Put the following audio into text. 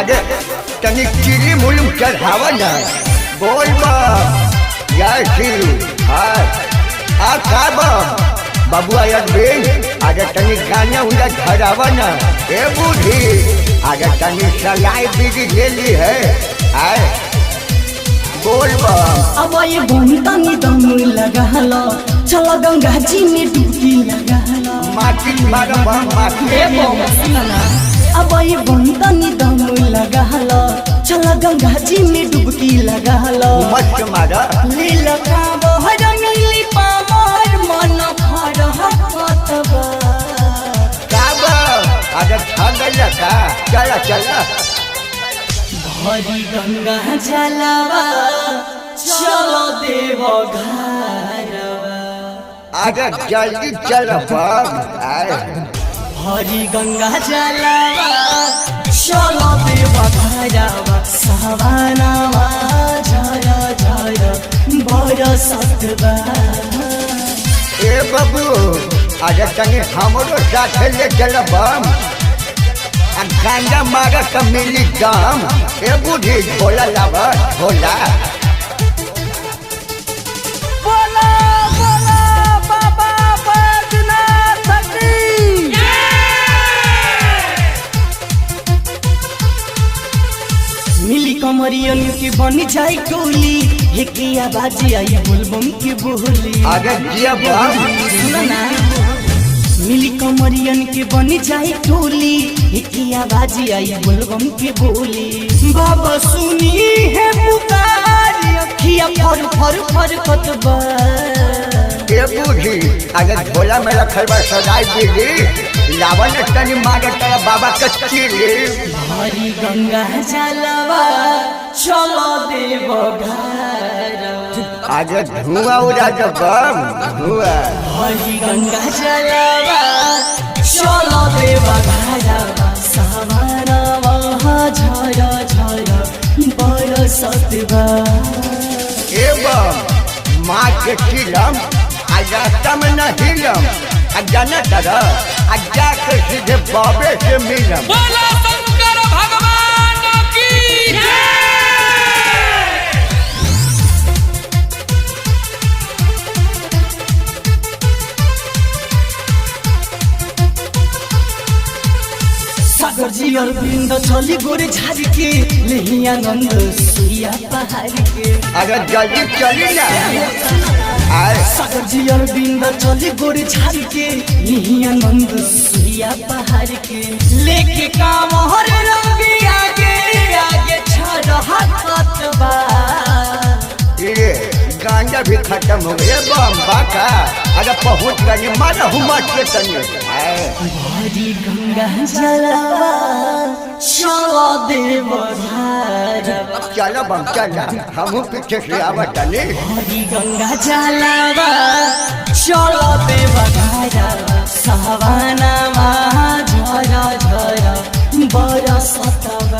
आगे तनी चिली मुलुम चढ़ावा ना बोल बा जय श्री आ खाबा बबुआ यार बेन आगे तनी गाना उनका धरावा ना ए बूढ़ी आगे तनी सलाई बीड़ी ले ली है आए बोल बा अब ये बनता नी दम लगा लो चलो गंगा जी में डुबकी लगा लो माटी मारा बा माटी अब ये बनता नी दम लगा लो चलो गंगा जी में डुबकी लगा लो मस्त मारा लीला का बहर मिली पामर मन भर हकतबा काबा आगे छगल का चला चला भरी गंगा जलवा चलो देव घरवा आगे जल्दी चल बाब आए हरी गंगा जलवा चलो देव घरवा सवानावा झरा झरा बरसतबा ए बाबू आगे तनी हमरो साथ ले चल बम गांजा मारा का मिली दाम ए बूढ़ी भोला लावा भोला बोला बोला बाबा बैद्यनाथ की मिली कमरियन की बन जाए टोली एक आवाज आई बोलबम की बोली आगे जिया बम सुना ना मिली कमरियन के बन जाए टोली एक आवाज आई बोलबम के बोली बाबा सुनी है पुकार अखिया फर फर फर कतबा ए बूढ़ी आगे भोला में रखल बा सदाई दीदी लावन तनी मारा तेरा बाबा का चिली हरी गंगा जलवा चलो देव घर आगे धुआं उड़ा दो बम धुआं हरी गंगा जलवा चलो देव घरवा सवारवा झरा झरा बरसतबा एवं माँ के चिलम आज रास्ता में न हिलम जाना तरह जाकर सीधे बाबे से मिलम बोला शंकर भगवान की जय। सागर जी अरविंद चली गोरे झाड़ी के लेहिया नंद सुइया पहाड़ के अगर जल्दी चली ना आए सागर जी अरविंद चली गोरे झाड़ी के लेहिया नंद सुइया पहाड़ के लेके काम हर रंग आगे आगे छड़ हाथतबा ये गांजा भी खत्म हो गया बम बाका अगर पहुंच गए मारा हुआ के तनी हरी गंगा जलवा चलो देव घरवा चलो बम चला हम पीछे से आवत तनी हरी गंगा जलवा चलो देव घरवा सवानावा झरा झरा बरसतबा